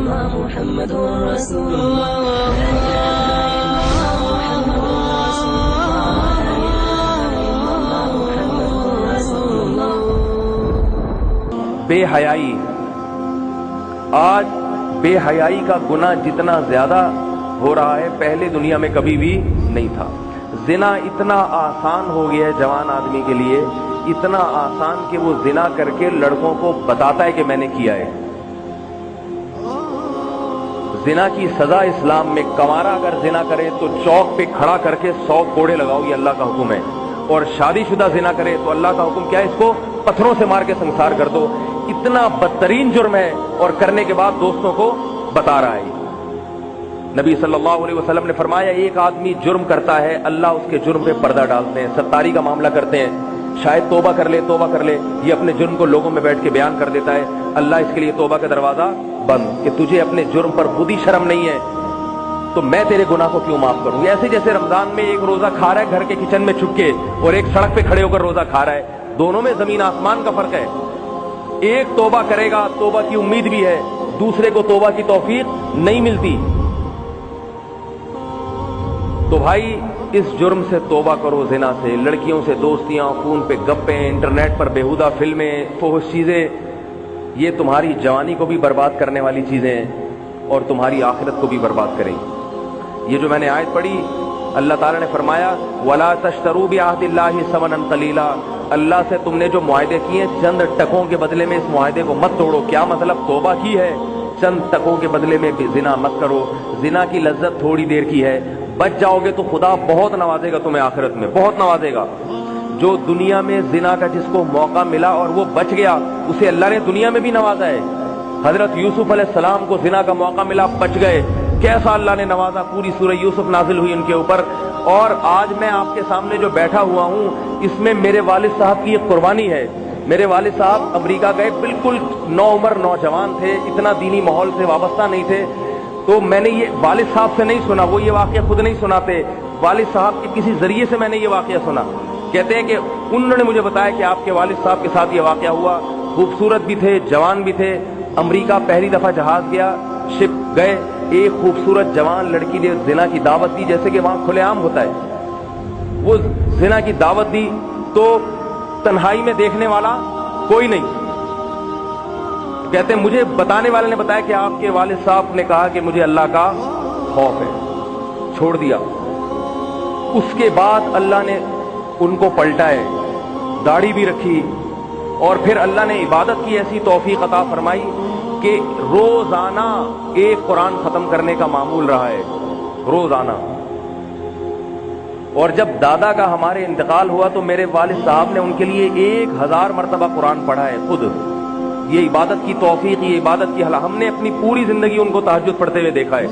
محمد رسول اللہ بے حیائی، آج بے حیائی کا گناہ جتنا زیادہ ہو رہا ہے پہلے دنیا میں کبھی بھی نہیں تھا۔ زنا اتنا آسان ہو گیا ہے جوان آدمی کے لیے، اتنا آسان کہ وہ زنا کر کے لڑکوں کو بتاتا ہے کہ میں نے کیا ہے۔ زنا کی سزا اسلام میں، کنوارا اگر زنا کرے تو چوک پہ کھڑا کر کے 100 کوڑے لگاؤ، یہ اللہ کا حکم ہے، اور شادی شدہ زنا کرے تو اللہ کا حکم کیا ہے، اس کو پتھروں سے مار کے سنسار کر دو۔ اتنا بدترین جرم ہے، اور کرنے کے بعد دوستوں کو بتا رہا ہے۔ نبی صلی اللہ علیہ وسلم نے فرمایا ایک آدمی جرم کرتا ہے، اللہ اس کے جرم پہ پردہ ڈالتے ہیں، ستاری کا معاملہ کرتے ہیں، شاید توبہ کر لے، یہ اپنے جرم کو لوگوں میں بیٹھ کے بیان کر دیتا ہے، اللہ اس کے لیے توبہ کا دروازہ بند، کہ تجھے اپنے جرم پر خود ہی شرم نہیں ہے تو میں تیرے گناہ کو کیوں معاف کروں۔ ایسے جیسے رمضان میں ایک روزہ کھا رہا ہے گھر کے کچن میں چھپ کے، اور ایک سڑک پہ کھڑے ہو کر روزہ کھا رہا ہے، دونوں میں زمین آسمان کا فرق ہے۔ ایک توبہ کرے گا، توبہ کی امید بھی ہے، دوسرے کو توبہ کی توفیق نہیں ملتی۔ تو بھائی اس جرم سے توبہ کرو، زنا سے، لڑکیوں سے دوستیاں، فون پہ گپیں، انٹرنیٹ پر بیہودہ فلمیں، فحش چیزیں، یہ تمہاری جوانی کو بھی برباد کرنے والی چیزیں ہیں اور تمہاری آخرت کو بھی برباد کریں گی۔ یہ جو میں نے آیت پڑھی، اللہ تعالیٰ نے فرمایا وَلَا تَشْتَرُوا بِعَهْدِ اللَّهِ ثَمَنًا قَلِيلًا، اللہ سے تم نے جو معاہدے کیے چند ٹکوں کے بدلے میں اس معاہدے کو مت توڑو۔ کیا مطلب؟ توبہ کی ہے، چند ٹکوں کے بدلے میں زنا مت کرو۔ زنا کی لذت تھوڑی دیر کی ہے، بچ جاؤ گے تو خدا بہت نوازے گا تمہیں، آخرت میں بہت نوازے گا۔ جو دنیا میں زنا کا جس کو موقع ملا اور وہ بچ گیا، اسے اللہ نے دنیا میں بھی نوازا ہے۔ حضرت یوسف علیہ السلام کو زنا کا موقع ملا، بچ گئے، کیسا اللہ نے نوازا، پوری سورہ یوسف نازل ہوئی ان کے اوپر۔ اور آج میں آپ کے سامنے جو بیٹھا ہوا ہوں، اس میں میرے والد صاحب کی ایک قربانی ہے۔ میرے والد صاحب امریکہ گئے، بالکل نوعمر نوجوان تھے، اتنا دینی ماحول سے وابستہ نہیں تھے، تو میں نے یہ والد صاحب سے نہیں سنا، وہ یہ واقعہ خود نہیں سناتے، والد صاحب کے کسی ذریعے سے میں نے یہ واقعہ سنا۔ کہتے ہیں کہ انہوں نے مجھے بتایا کہ آپ کے والد صاحب کے ساتھ یہ واقعہ ہوا، خوبصورت بھی تھے، جوان بھی تھے، امریکہ پہلی دفعہ جہاز گیا، شپ گئے، ایک خوبصورت جوان لڑکی نے زنا کی دعوت دی، جیسے کہ وہاں کھلے عام ہوتا ہے، وہ زنا کی دعوت دی تو تنہائی میں دیکھنے والا کوئی نہیں۔ کہتے ہیں مجھے بتانے والے نے بتایا کہ آپ کے والد صاحب نے کہا کہ مجھے اللہ کا خوف ہے، چھوڑ دیا۔ اس کے بعد اللہ نے ان کو پلٹا ہے، داڑھی بھی رکھی، اور پھر اللہ نے عبادت کی ایسی توفیق عطا فرمائی کہ روزانہ ایک قرآن ختم کرنے کا معمول رہا ہے، روزانہ۔ اور جب دادا کا ہمارے انتقال ہوا تو میرے والد صاحب نے ان کے لیے 1000 مرتبہ قرآن پڑھا ہے خود۔ یہ عبادت کی توفیق، یہ عبادت کی ہم نے اپنی پوری زندگی ان کو تہجد پڑھتے ہوئے دیکھا ہے،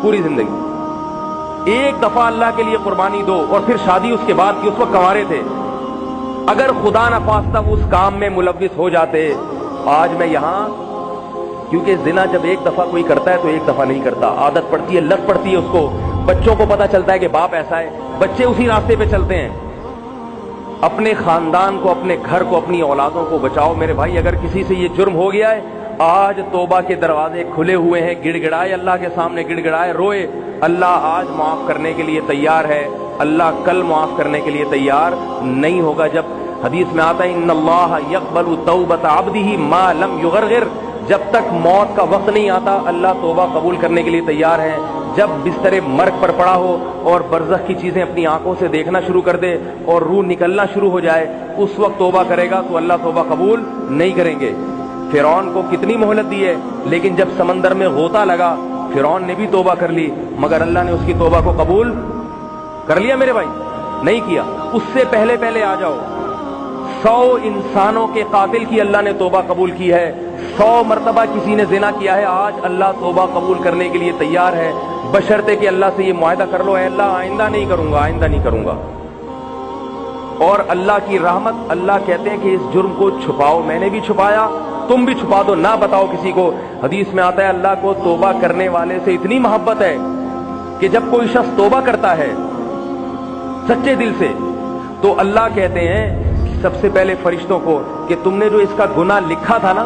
پوری زندگی۔ ایک دفعہ اللہ کے لیے قربانی دو، اور پھر شادی اس کے بعد کی، اس وقت کنوارے تھے۔ اگر خدا نخواستہ وہ اس کام میں ملوث ہو جاتے، آج میں یہاں، کیونکہ زنا جب ایک دفعہ کوئی کرتا ہے تو ایک دفعہ نہیں کرتا، عادت پڑتی ہے، لت پڑتی ہے اس کو، بچوں کو پتہ چلتا ہے کہ باپ ایسا ہے، بچے اسی راستے پہ چلتے ہیں۔ اپنے خاندان کو، اپنے گھر کو، اپنی اولادوں کو بچاؤ میرے بھائی۔ اگر کسی سے یہ جرم ہو گیا ہے، آج توبہ کے دروازے کھلے ہوئے ہیں، گڑ گڑائے اللہ کے سامنے، گڑ گڑائے روئے، اللہ آج معاف کرنے کے لیے تیار ہے، اللہ کل معاف کرنے کے لیے تیار نہیں ہوگا۔ جب حدیث میں آتا ہے ان اللہ یقبل توبۃ عبدہ ما لم یغرغر، جب تک موت کا وقت نہیں آتا اللہ توبہ قبول کرنے کے لیے تیار ہے۔ جب بستر مرگ پر پڑا ہو اور برزخ کی چیزیں اپنی آنکھوں سے دیکھنا شروع کر دے اور روح نکلنا شروع ہو جائے، اس وقت توبہ کرے گا تو اللہ توبہ قبول نہیں کریں گے۔ فرعون کو کتنی مہلت دی ہے، لیکن جب سمندر میں غوطہ لگا فرعون نے بھی توبہ کر لی، مگر اللہ نے اس کی توبہ کو قبول کر لیا میرے بھائی؟ نہیں کیا۔ اس سے پہلے پہلے آ جاؤ، 100 انسانوں کے قاتل کی اللہ نے توبہ قبول کی ہے، 100 مرتبہ کسی نے زنا کیا ہے، آج اللہ توبہ قبول کرنے کے لیے تیار ہے، بشرطے کہ اللہ سے یہ معاہدہ کر لو، اے اللہ آئندہ نہیں کروں گا، آئندہ نہیں کروں گا۔ اور اللہ کی رحمت، اللہ کہتے ہیں کہ اس جرم کو چھپاؤ، میں نے بھی چھپایا، تم بھی چھپا دو، نہ بتاؤ کسی کو۔ حدیث میں آتا ہے اللہ کو توبہ کرنے والے سے اتنی محبت ہے کہ جب کوئی شخص توبہ کرتا ہے سچے دل سے تو اللہ کہتے ہیں سب سے پہلے فرشتوں کو کہ تم نے جو اس کا گناہ لکھا تھا نا،